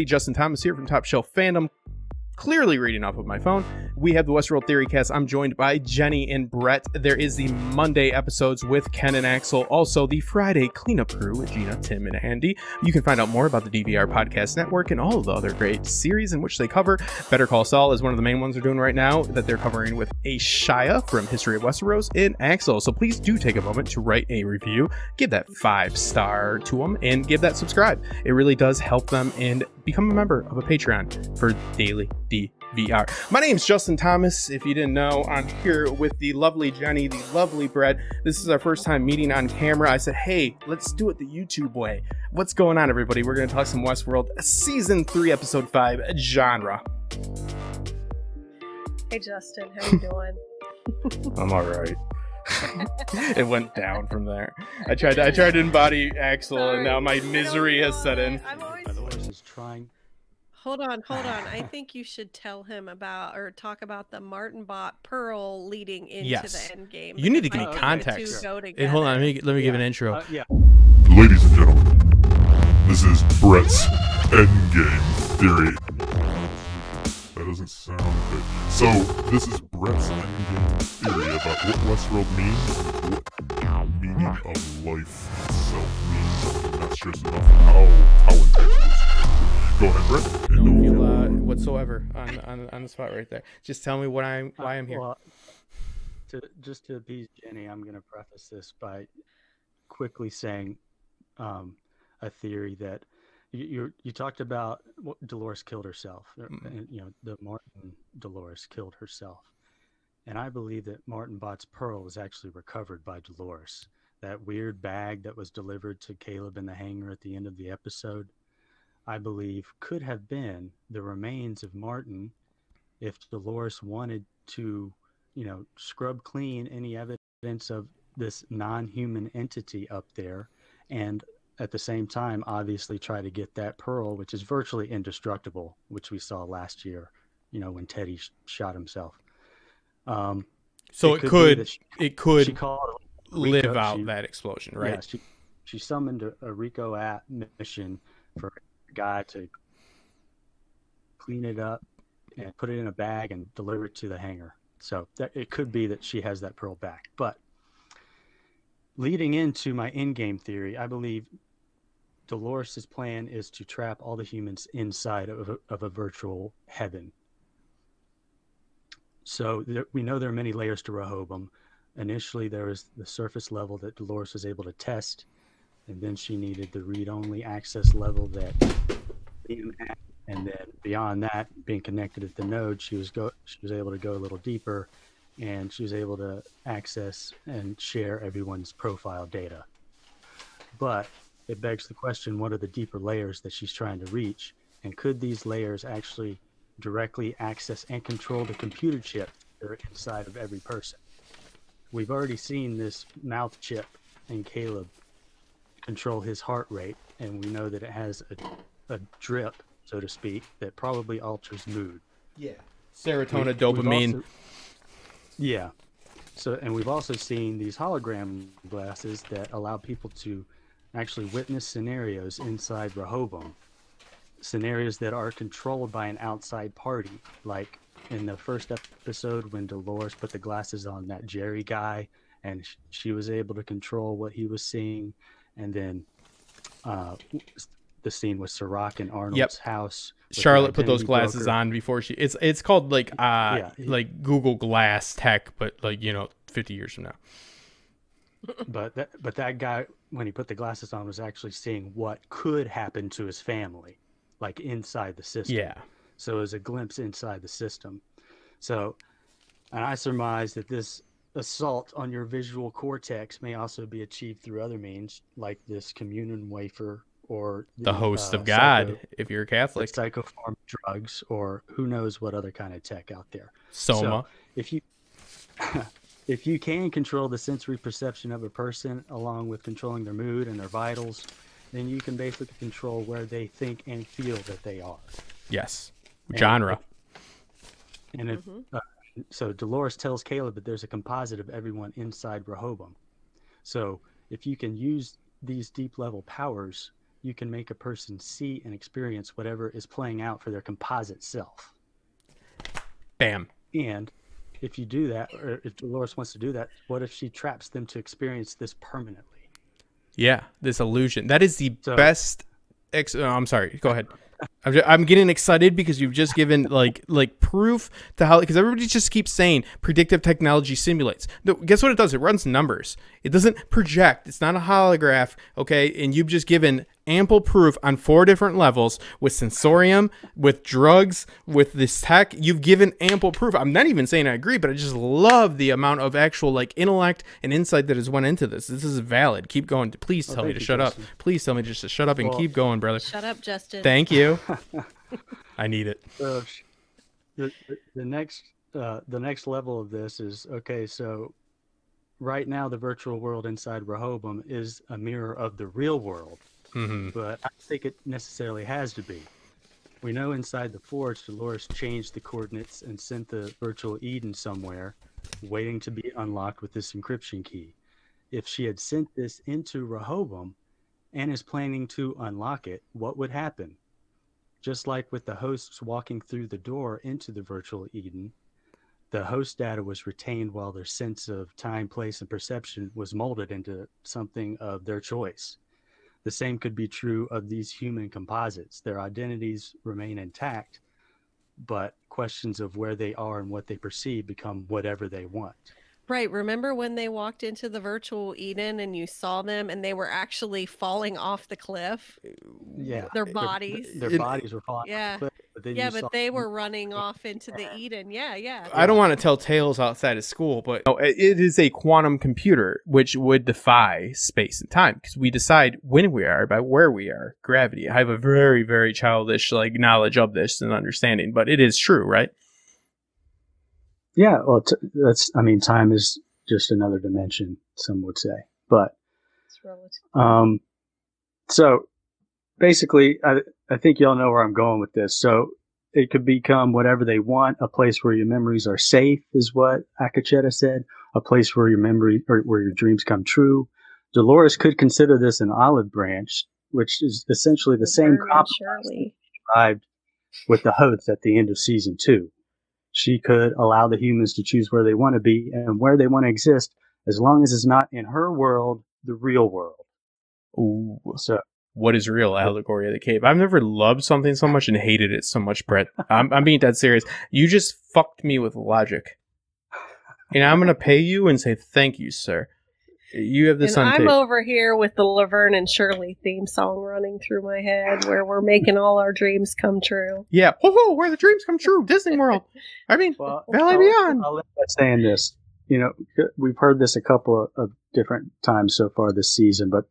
Justin Thomas here from Top Shelf Fandom, clearly reading off of my phone. We have the Westworld Theory Cast. I'm joined by Jenny and Brett. There is the Monday episodes with Ken and Axel. Also, the Friday cleanup crew with Gina, Tim, and Andy. You can find out more about the DVR Podcast Network and all of the other great series in which they cover. Better Call Saul is one of the main ones they're doing right now that they're covering with Ashaya from History of Westeros and Axel. So please do take a moment to write a review, give that 5-star to them, and give that subscribe. It really does help them, and become a member of a Patreon for daily DVR. My name's Justin Thomas. If you didn't know, I'm here with the lovely Jenny, the lovely Brett. This is our first time meeting on camera. I said, hey, let's do it the YouTube way. What's going on, everybody? We're going to talk some Westworld Season 3, Episode 5, genre. Hey, Justin. How you doing? I'm all right. It went down from there. I tried to embody Axel, and now my misery has set in. I'm always... trying. Hold on. I think you should tell him about, or talk about the Martin bot Pearl leading into the end game. You need to give me context. Hold on, let me give an intro. Ladies and gentlemen, this is Brett's Endgame Theory. That doesn't sound good. So, this is Brett's Endgame Theory about what Westworld means, what the meaning of life itself means, and that's just enough how intense. Go ahead, Brett. No feel whatsoever on the spot right there. Just tell me why I'm here. Well, to appease Jenny, I'm going to preface this by quickly saying a theory that you talked about. Dolores killed herself. You know, the Martin Dolores killed herself, and I believe that Martin Bot's Pearl was actually recovered by Dolores. That weird bag that was delivered to Caleb in the hangar at the end of the episode, I believe, could have been the remains of Martin if Dolores wanted to, you know, scrub clean any evidence of this non-human entity up there, and at the same time, obviously try to get that pearl, which is virtually indestructible, which we saw last year, you know, when Teddy shot himself. So it could live out that explosion, right? Yeah, she summoned a Rico mission for a guy to clean it up and put it in a bag and deliver it to the hangar. So it could be that she has that pearl back. But leading into my in-game theory, I believe Dolores' plan is to trap all the humans inside of a virtual heaven. So we know there are many layers to Rehoboam. Initially, there was the surface level that Dolores was able to test, and then she needed the read-only access level that Liam had, and then beyond that, being connected at the node, she was able to go a little deeper, and she was able to access and share everyone's profile data. But it begs the question, what are the deeper layers that she's trying to reach, and could these layers actually directly access and control the computer chip that are inside of every person? We've already seen this mouth chip in Caleb control his heart rate, and we know that it has a drip, so to speak, that probably alters mood. Yeah. Serotonin, dopamine. So, and we've also seen these hologram glasses that allow people to actually witness scenarios inside Rehoboam. Scenarios that are controlled by an outside party, like in the first episode when Dolores put the glasses on that Jerry guy, and she was able to control what he was seeing. And then the scene with Sirac in Arnold's house. Charlotte put those glasses on before she. It's called like Google Glass tech, but like, you know, 50 years from now. But that guy, when he put the glasses on, was actually seeing what could happen to his family, like inside the system. Yeah. So it was a glimpse inside the system. So, and I surmise that this assault on your visual cortex may also be achieved through other means, like this communion wafer, or the host of God, if you're a Catholic, psychopharm drugs, or who knows what other kind of tech out there. Soma. So if you can control the sensory perception of a person along with controlling their mood and their vitals, then you can basically control where they think and feel that they are. Yes. Genre. And if so Dolores tells Caleb that there's a composite of everyone inside Rehoboam. So if you can use these deep level powers you can make a person see and experience whatever is playing out for their composite self. Bam. And if you do that, or if Dolores wants to do that, what if she traps them to experience this permanently? Yeah, this illusion. That is the best. I'm sorry. Go ahead. I'm getting excited because you've just given like proof to how, because everybody just keeps saying predictive technology simulates. No, guess what it does? It runs numbers. It doesn't project. It's not a holograph. Okay, and you've just given ample proof on 4 different levels with sensorium, with drugs, with this tech. You've given ample proof. I'm not even saying I agree, but I just love the amount of actual like intellect and insight that has went into this. This is valid. Keep going. Please tell me to shut up. Please tell me just to shut up and keep going, brother. Shut up, Justin. Thank you. I need it. So the next level of this is, okay, so right now the virtual world inside Rehoboam is a mirror of the real world. Mm-hmm. But I don't think it necessarily has to be. We know inside the Forge, Dolores changed the coordinates and sent the virtual Eden somewhere, waiting to be unlocked with this encryption key. If she had sent this into Rehoboam and is planning to unlock it, what would happen? Just like with the hosts walking through the door into the virtual Eden, the host data was retained while their sense of time, place, and perception was molded into something of their choice. The same could be true of these human composites. Their identities remain intact, but questions of where they are and what they perceive become whatever they want. Right. Remember when they walked into the virtual Eden and you saw them and they were actually falling off the cliff? Yeah. Their bodies. Their bodies were falling Yeah. off the cliff. But then But they were running off into the Eden. Yeah. I don't want to tell tales outside of school, but it is a quantum computer which would defy space and time because we decide when we are by where we are. Gravity. I have a very, very childish like knowledge of this and understanding, but it is true, right? Yeah, well, time is just another dimension, some would say. But it's relative. So basically, I think y'all know where I'm going with this. So it could become whatever they want. A place where your memories are safe is what Akacheta said. A place where your memory or where your dreams come true. Dolores could consider this an olive branch, which is essentially the same compromise described with the host at the end of season 2. She could allow the humans to choose where they want to be and where they want to exist, as long as it's not in her world, the real world. Ooh. So, what is real? Allegory of the Cave. I've never loved something so much and hated it so much, Brett. I'm being dead serious. You just fucked me with logic. And I'm going to pay you and say thank you, sir. You have this on tape. I'm over here with the Laverne and Shirley theme song running through my head where we're making all our dreams come true. Yeah. Ho, where the dreams come true. Disney World. I mean, Valley Beyond. I'll end by saying this. You know, we've heard this a couple of different times so far this season, but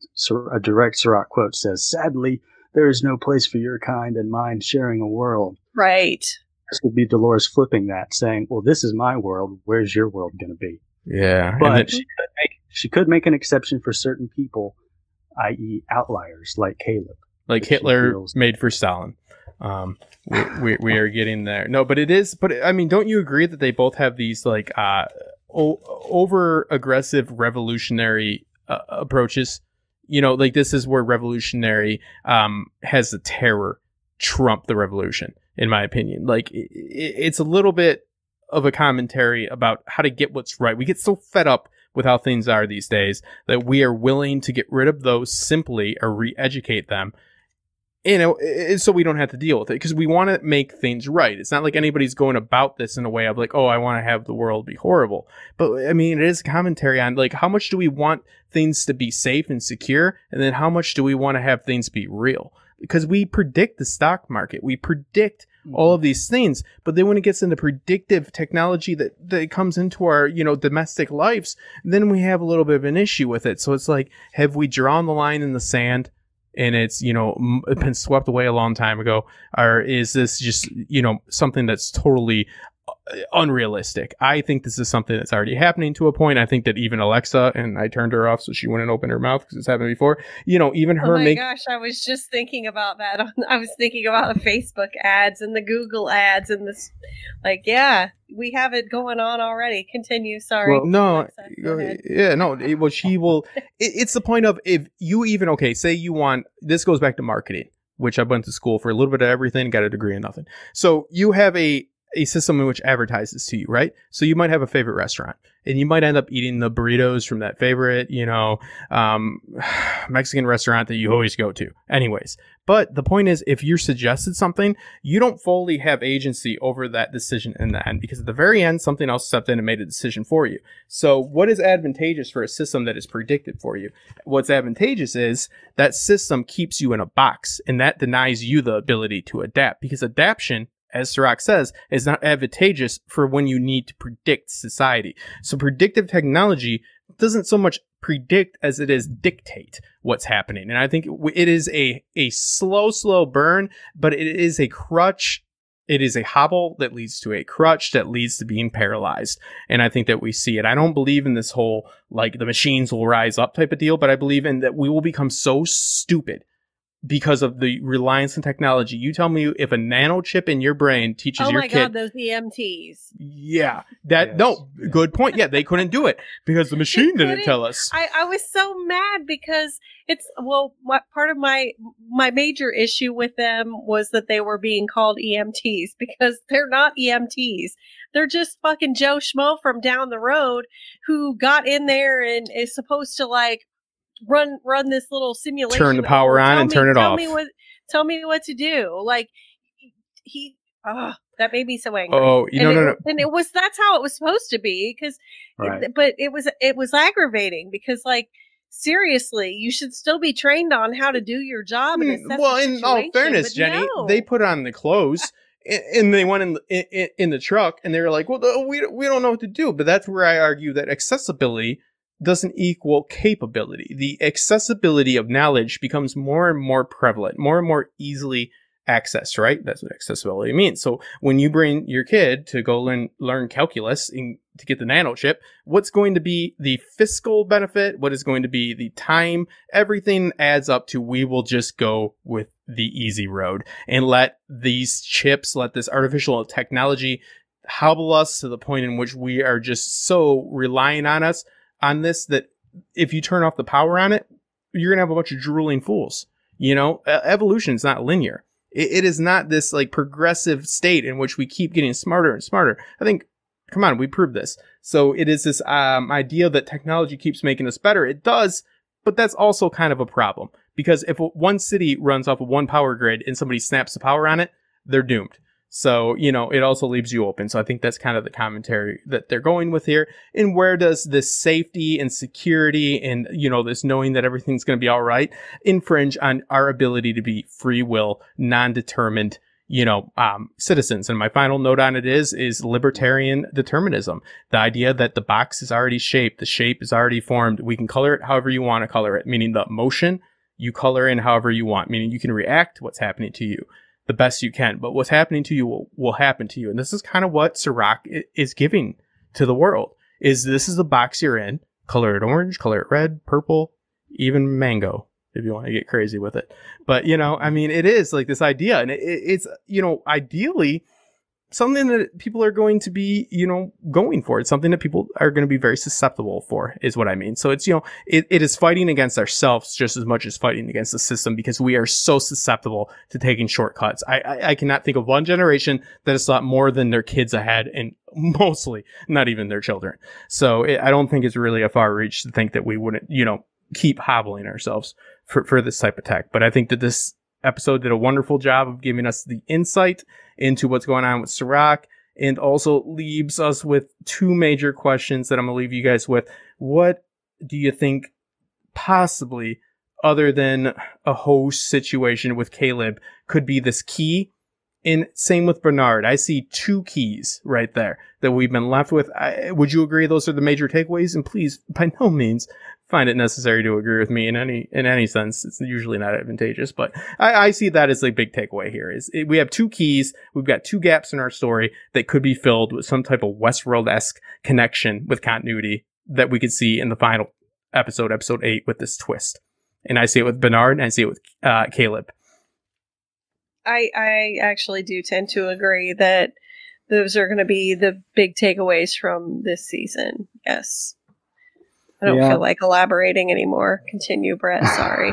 a direct Sirach quote says, "Sadly, there is no place for your kind and mine sharing a world." Right. This would be Dolores flipping that, saying, well, this is my world. Where's your world going to be? Yeah. But she could make an exception for certain people, i.e. outliers like Caleb. Like Hitler made for Stalin. We are getting there. No, but it is. But I mean, don't you agree that they both have these like over aggressive revolutionary approaches? You know, like this is where revolutionary has the terror trump the revolution, in my opinion. Like it's a little bit of a commentary about how to get what's right. We get so fed up with how things are these days that we are willing to get rid of those simply or re-educate them, you know, so we don't have to deal with it because we want to make things right. It's not like anybody's going about this in a way of like, oh, I want to have the world be horrible. But I mean, it is commentary on like how much do we want things to be safe and secure, and then how much do we want to have things be real? Because we predict the stock market, we predict all of these things, but then when it gets into predictive technology that comes into our, you know, domestic lives, then we have a little bit of an issue with it. So it's like, have we drawn the line in the sand and it's, you know, been swept away a long time ago? Or is this just, you know, something that's totally unrealistic. I think this is something that's already happening to a point. I think that even Alexa, and I turned her off so she wouldn't open her mouth because it's happened before. Even her. Oh my gosh, I was just thinking about that. I was thinking about the Facebook ads and the Google ads and this. Like, yeah, we have it going on already. Continue. Sorry. Well, no, Alexa, yeah, no. Well, she will. It's the point of if you even say you want. This goes back to marketing, which I went to school for a little bit of everything, got a degree in nothing. So you have a system in which advertises to you, right? So you might have a favorite restaurant and you might end up eating the burritos from that favorite, Mexican restaurant that you always go to. Anyways, but the point is, if you're suggested something, you don't fully have agency over that decision in the end, because at the very end, something else stepped in and made a decision for you. So what is advantageous for a system that is predicted for you? What's advantageous is that system keeps you in a box, and that denies you the ability to adapt, because adaptation, as Sirach says, is not advantageous for when you need to predict society. So predictive technology doesn't so much predict as it is dictate what's happening. And I think it is a slow burn, but it is a crutch. It is a hobble that leads to a crutch that leads to being paralyzed. And I think that we see it. I don't believe in this whole, the machines will rise up type of deal, but I believe in that we will become so stupid because of the reliance on technology. You tell me if a nano chip in your brain teaches your kid. Oh my God, those EMTs. Yeah, good point. Yeah, they couldn't do it because the machine didn't tell us. I was so mad because part of my major issue with them was that they were being called EMTs, because they're not EMTs. They're just fucking Joe Schmo from down the road who got in there and is supposed to run this little simulation. Turn the power on and turn it off. Tell me what to do. That made me so angry. Oh, no. And that's how it was supposed to be, because, but it was aggravating because, seriously, you should still be trained on how to do your job. Well, in all fairness, Jenny, they put on the clothes. And they went in the truck, and they were like, "Well, we don't know what to do." But that's where I argue that accessibility doesn't equal capability. The accessibility of knowledge becomes more and more prevalent, more and more easily accessed, right? That's what accessibility means. So when you bring your kid to go learn calculus to get the nano chip, what's going to be the fiscal benefit? What is going to be the time? Everything adds up to, we will just go with the easy road and let these chips, let this artificial technology hobble us to the point in which we are just so relying on this that if you turn off the power on it, you're gonna have a bunch of drooling fools. Evolution is not linear. It is not this progressive state in which we keep getting smarter and smarter. I think, come on, we proved this. So it is this idea that technology keeps making us better. It does, but that's also kind of a problem, because if one city runs off of one power grid and somebody snaps the power on it, they're doomed. So, it also leaves you open. So I think that's kind of the commentary that they're going with here. And where does this safety and security and, this knowing that everything's going to be all right infringe on our ability to be free will, non-determined, citizens? And my final note on it is libertarian determinism. The idea that the box is already shaped, the shape is already formed. We can color it however you want to color it, meaning the motion you color in however you want, meaning you can react to what's happening to you the best you can, but what's happening to you will happen to you. And this is kind of what Sirach is giving to the world, is this is the box you're in. Color it orange, color it red, purple, even mango, if you want to get crazy with it. But, it is this idea, and it's, ideally something that people are going to be, going for. It's something that people are going to be very susceptible for, is what I mean. So it's, it is fighting against ourselves just as much as fighting against the system, because we are so susceptible to taking shortcuts. I cannot think of one generation that has thought more than their kids ahead, and mostly not even their children. So I don't think it's really a far reach to think that we wouldn't, keep hobbling ourselves for this type of tech. But I think that this episode did a wonderful job of giving us the insight into what's going on with Sirach, and also leaves us with two major questions that I'm going to leave you guys with. What do you think, possibly, other than a host situation with Caleb, could be this key And same with Bernard. I see 2 keys right there that we've been left with. Would you agree those are the major takeaways? And please, by no means, find it necessary to agree with me in any sense. It's usually not advantageous, but I see that as a big takeaway here. We have 2 keys. We've got 2 gaps in our story that could be filled with some type of Westworld-esque connection with continuity that we could see in the final episode 8, with this twist. And I see it with Bernard, and I see it with Caleb. I actually do tend to agree that those are going to be the big takeaways from this season. Yes. I don't feel like elaborating anymore. Continue, Brett. Sorry.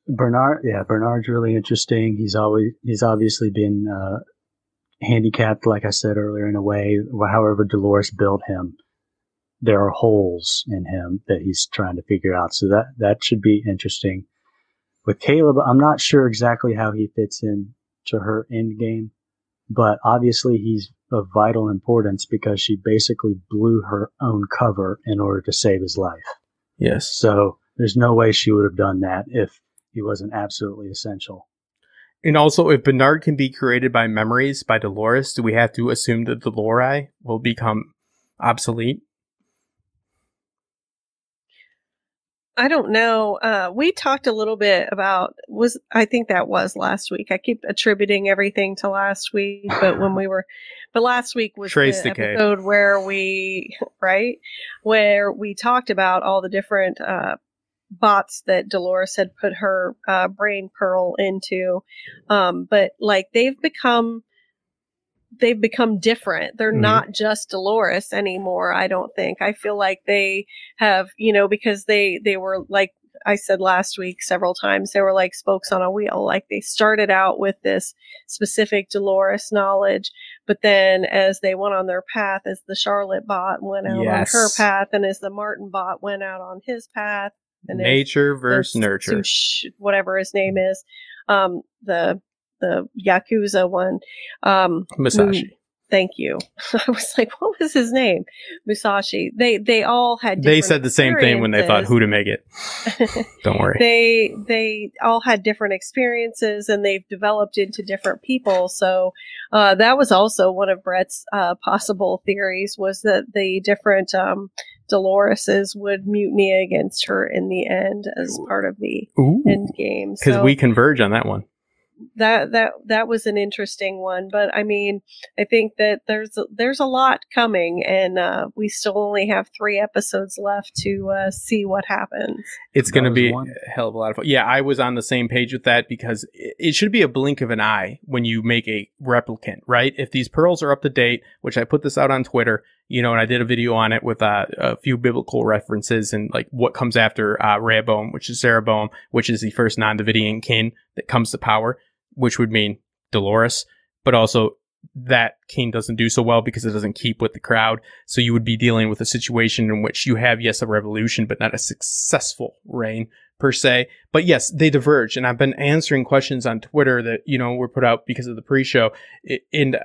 Bernard's really interesting. He's obviously been handicapped, like I said earlier, in a way. However Dolores built him, there are holes in him that he's trying to figure out. So that should be interesting. With Caleb, I'm not sure exactly how he fits in to her end game, but obviously he's of vital importance because she basically blew her own cover in order to save his life. Yes. So there's no way she would have done that if he wasn't absolutely essential. And also, if Bernard can be created by memories by Dolores, do we have to assume that Dolores will become obsolete? I don't know. We talked a little bit about, I think that was last week. I keep attributing everything to last week, but last week was Trace the decay. episode where we talked about all the different bots that Dolores had put her brain pearl into. But like they've become different. They're not just Dolores anymore, I don't think. I feel like they have, because they were, like I said last week several times, they were like spokes on a wheel. Like they started out with this specific Dolores knowledge, but then as they went on their path, as the Charlotte bot went out on her path, and as the Martin bot went out on his path, and nature versus nurture, whatever his name is, the Yakuza one. Musashi. Thank you. I was like, what was his name? Musashi. They all had They said the same thing when they thought who to make it. Don't worry. They all had different experiences, and they've developed into different people. So that was also one of Brett's possible theories, was that the different Doloreses would mutiny against her in the end as part of the end game. Because we converge on that one. That was an interesting one, but I mean, I think that there's a lot coming, and we still only have 3 episodes left to see what happens. It's going to be a hell of a lot of fun. Yeah, I was on the same page with that, because it should be a blink of an eye when you make a replicant, right? If these pearls are up to date, which I put this out on Twitter, and I did a video on it with a few biblical references and like what comes after Rehoboam, which is Jeroboam, which is the first non-Davidian king that comes to power, which would mean Dolores, but also that king doesn't do so well because it doesn't keep with the crowd. So you would be dealing with a situation in which you have, yes, a revolution, but not a successful reign per se. But yes, they diverge. And I've been answering questions on Twitter that, were put out because of the pre-show. And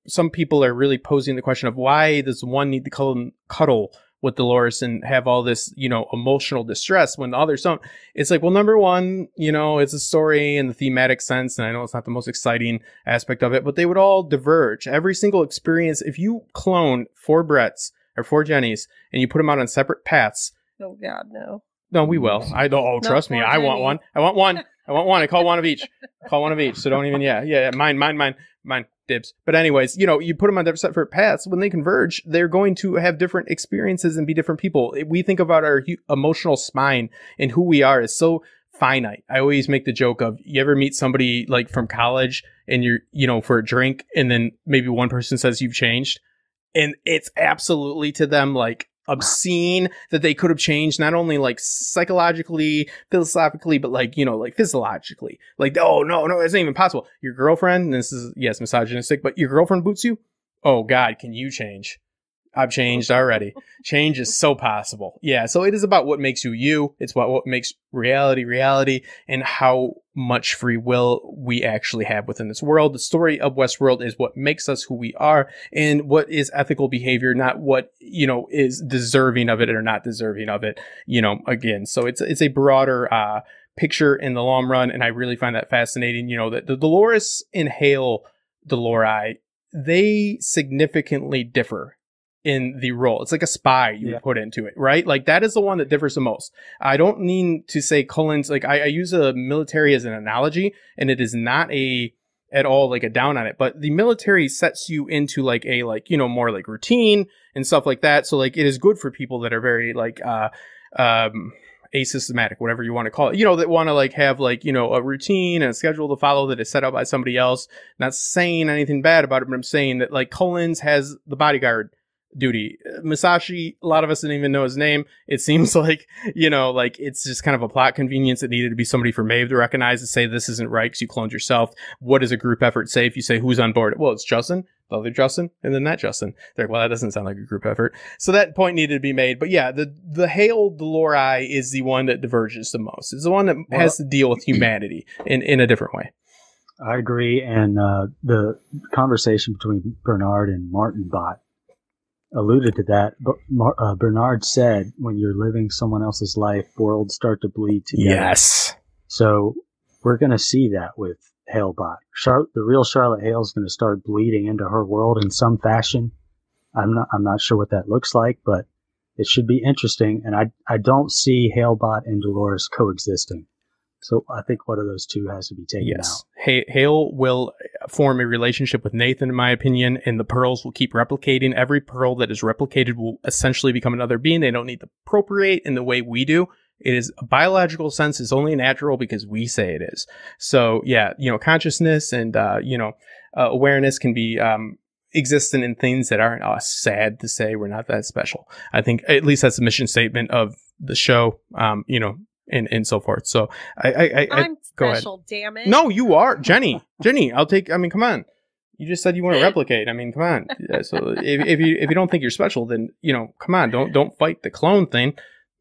some people are really posing the question of why does one need to cuddle with Dolores and have all this, emotional distress when the others don't. It's like, well, number one, it's a story in the thematic sense, and I know it's not the most exciting aspect of it, but they would all diverge. Every single experience, if you clone 4 Bretts or 4 Jennies and you put them out on separate paths. Oh God, no. No, we will. Trust me. I want one. I want one. I call one of each. So don't even, mine. Dibs. But anyways, you put them on different separate paths. When they converge, they're going to have different experiences and be different people. We think about our emotional spine and who we are is so finite. I always make the joke of, you ever meet somebody like from college and you're, for a drink, and then maybe one person says you've changed, and it's absolutely to them like obscene that they could have changed, not only like psychologically, philosophically, but like physiologically. Like, oh no, it's not even possible. Your girlfriend, and this is, yes, misogynistic, but your girlfriend boots you? Oh God, can you change? I've changed already. Change is so possible. Yeah, so it is about what makes you you. It's about what makes reality, and how much free will we actually have within this world. The story of Westworld is what makes us who we are, and what is ethical behavior, not what, is deserving of it or not deserving of it, again. So it's a broader picture in the long run, and I really find that fascinating. That the Dolores and Hale Delori, they significantly differ in the role. It's like a spy you would put into it, right? Like that is the one that differs the most. I don't mean to say Cullen's, like I use a military as an analogy, and it is not at all like a down on it, but the military sets you into like a more like routine and stuff like that. So like it is good for people that are very like asystematic, whatever you want to call it, that want to like have like, a routine and a schedule to follow that is set out by somebody else. Not saying anything bad about it, but I'm saying that like Cullen's has the bodyguard duty. Musashi, a lot of us didn't even know his name. It seems like, like it's just kind of a plot convenience. It needed to be somebody for Maeve to recognize and say, this isn't right because you cloned yourself. What does a group effort say if you say who's on board? Well, it's Justin, the other Justin, and then that Justin. They're like, well, that doesn't sound like a group effort. So that point needed to be made. But yeah, the Hale Delori is the one that diverges the most. It's the one that has to deal with humanity in a different way. I agree. And the conversation between Bernard and Martin Bot alluded to that. But Bernard said, when you're living someone else's life, worlds start to bleed together. Yes. So we're going to see that with Halebot. The real Charlotte Hale is going to start bleeding into her world in some fashion. I'm not sure what that looks like, but it should be interesting. And I don't see Halebot and Dolores coexisting. So I think one of those two has to be taken out. Hale will form a relationship with Nathan, in my opinion, and the pearls will keep replicating. Every pearl that is replicated will essentially become another being. They don't need to procreate in the way we do. It is a biological sense. It's only natural because we say it is. So yeah, consciousness and, awareness can be, existent in things that aren't us. Sad to say, we're not that special. I think at least that's the mission statement of the show, and so forth. So I'm go special, ahead. damn it. No, you are. Jenny, come on. You just said you want to replicate. Come on. So if you don't think you're special, then, come on, don't fight the clone thing.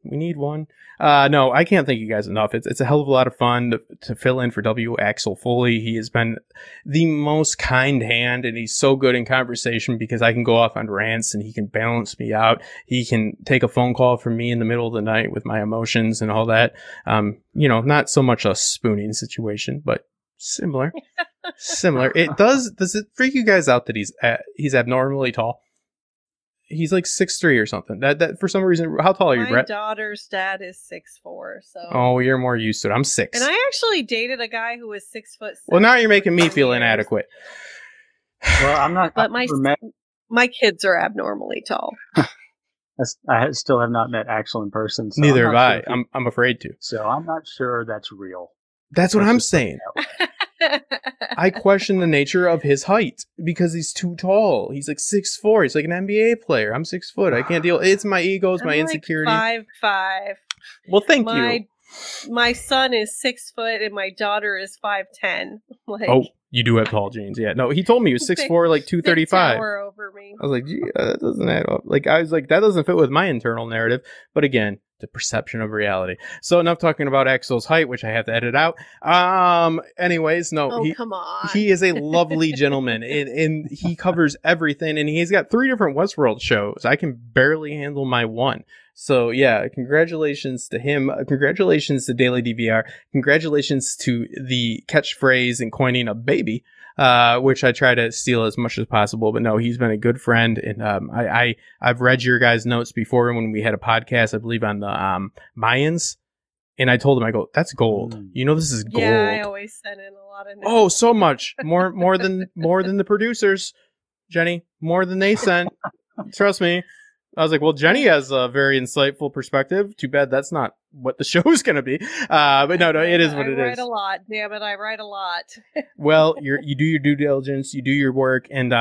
We need one. No, I can't thank you guys enough. It's a hell of a lot of fun to fill in for W. Axel Foley. He has been the most kind hand, and he's so good in conversation because I can go off on rants and he can balance me out. He can take a phone call from me in the middle of the night with my emotions and all that. Not so much a spooning situation, but similar. Does it freak you guys out that he's abnormally tall? He's like 6'3" or something. That for some reason. How tall are you, Brett? My daughter's dad is 6'4", so. Oh, you're more used to it. I'm 6. And I actually dated a guy who was 6'7". Well, now you're making me feel inadequate. Well, I'm not. But my kids are abnormally tall. I still have not met Axel in person. So Neither have I. I'm afraid to. So I'm not sure that's real. That's what I'm saying. I question the nature of his height because he's too tall. He's like 6'4". He's like an NBA player. I'm 6 foot. I can't deal. It's my ego, it's my insecurity. 5'5". Well, thank you. My son is 6 foot and my daughter is 5'10". Oh, you do have tall genes. Yeah. No, he told me he was 6'4", like 235. Over me. I was like, gee, that doesn't add up. I was like, that doesn't fit with my internal narrative. But again, the perception of reality. So enough talking about Axel's height, which I have to edit out. Anyways, no. Come on. He is a lovely gentleman, and he covers everything, and he's got 3 different Westworld shows. I can barely handle my one. So yeah, congratulations to him. Congratulations to Daily DVR. Congratulations to the catchphrase and coining of baby, which I try to steal as much as possible. But no, he's been a good friend, and I've read your guys' notes before when we had a podcast, I believe, on the Mayans, and I told him, I go, that's gold. This is gold. Yeah, I always send in a lot of notes. Oh, so much more than the producers, Jenny, more than they sent. Trust me. I was like, well, Jenny has a very insightful perspective. Too bad that's not what the show is going to be. But no, it is what it is. I write a lot. Damn it, I write a lot. Well, you do your due diligence, you do your work, and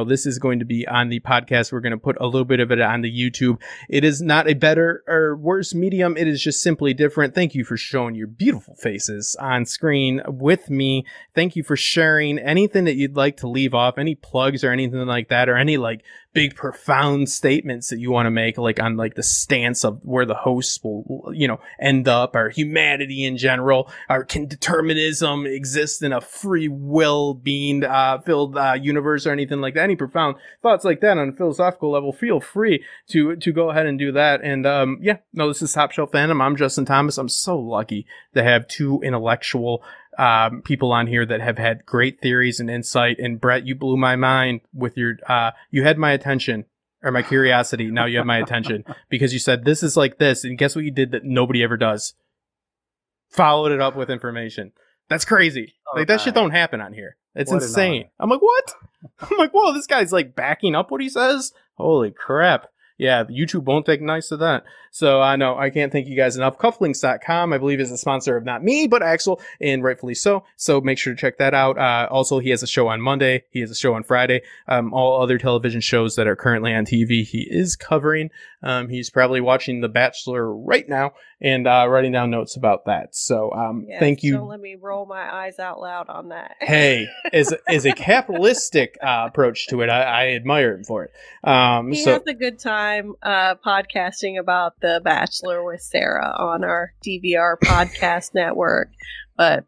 this is going to be on the podcast. We're going to put a little bit of it on the YouTube. It is not a better or worse medium. It is just simply different. Thank you for showing your beautiful faces on screen with me. Thank you for sharing anything that you'd like to leave off, any plugs or anything like that, or any like big profound statements that you want to make, like on like the stance of where the hosts will, end up, or humanity in general, or can determinism exist in a free will being filled universe or anything like that. Any profound thoughts like that on a philosophical level, feel free to go ahead and do that. And this is Top Shelf Fandom. I'm Justin Thomas. I'm so lucky to have two intellectual people on here that have had great theories and insight. And Brett, you blew my mind with your you had my attention, or my curiosity. Now you have my attention, because you said this is like this, and guess what you did that nobody ever does? Followed it up with information. That's crazy. Like that shit don't happen on here. It's insane. I'm like, what? I'm like, whoa, this guy's like backing up what he says. Holy crap. Yeah, YouTube won't take nice to that. So I can't thank you guys enough. Cufflinks.com, I believe, is a sponsor of not me, but Axel, and rightfully so. So make sure to check that out. Also, he has a show on Monday. He has a show on Friday. All other television shows that are currently on TV, he is covering. He's probably watching The Bachelor right now and writing down notes about that. So thank you. Don't let me roll my eyes out loud on that. Hey, as a capitalistic approach to it, I admire him for it. He has a good time podcasting about The Bachelor with Sarah on our DVR podcast network. But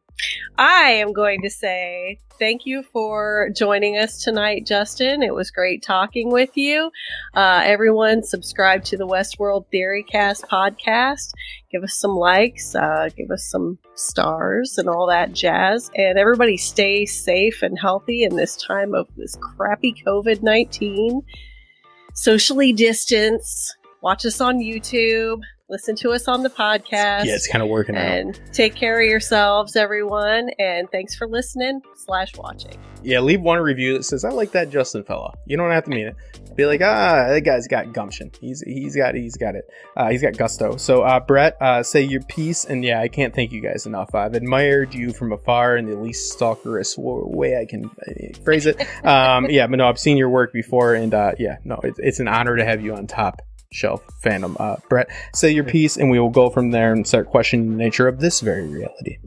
I am going to say thank you for joining us tonight, Justin. It was great talking with you. Everyone, subscribe to the Westworld Theorycast podcast. Give us some likes, give us some stars and all that jazz. And everybody stay safe and healthy in this time of this crappy COVID-19. Socially distance. Watch us on YouTube. Listen to us on the podcast. Yeah, it's kind of working out. And take care of yourselves, everyone. And thanks for listening / watching. Yeah, leave one review that says, I like that Justin fella. You don't have to mean it. Be like, that guy's got gumption. He's got it. He's got gusto. So, Brett, say your piece. And yeah, I can't thank you guys enough. I've admired you from afar in the least stalkerous way I can phrase it. But no, I've seen your work before. And it's an honor to have you on Top Shelf Fandom. Brett, say your piece, and we will go from there and start questioning the nature of this very reality.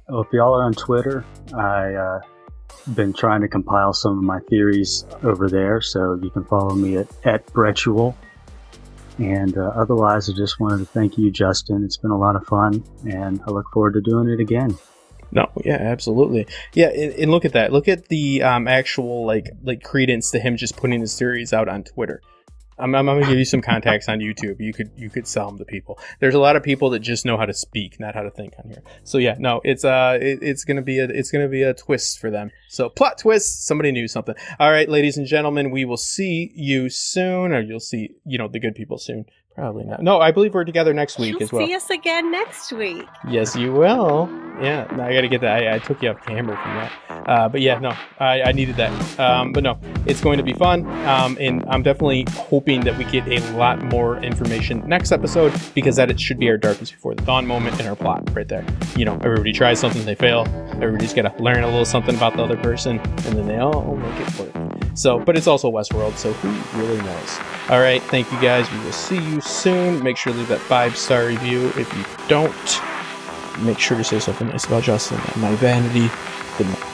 Well, if y'all are on Twitter, I've been trying to compile some of my theories over there, so you can follow me at Brettual. And otherwise, I just wanted to thank you, Justin. It's been a lot of fun, and I look forward to doing it again. No, yeah, absolutely. Yeah, and look at that. Look at the actual like credence to him just putting his theories out on Twitter. I'm gonna give you some contacts on YouTube. You could sell them to people. There's a lot of people that just know how to speak, not how to think on here. So yeah, no, it's gonna be a twist for them. So plot twist. Somebody knew something. All right, ladies and gentlemen, we will see you soon, or you'll see the good people soon. Probably not. No, I believe we're together next week as well. You'll see us again next week. Yes, you will. Yeah, no, I got to get that. I took you off camera from that. But yeah, no, I needed that. But no, it's going to be fun. And I'm definitely hoping that we get a lot more information next episode, because that it should be our darkest before the dawn moment in our plot right there. Everybody tries something, they fail. Everybody's got to learn a little something about the other person, and then they all make it work. So, but it's also Westworld, so who really knows? All right, thank you guys. We will see you soon. Make sure to leave that 5-star review. If you don't, make sure to say something nice about Justin and my vanity. Good night.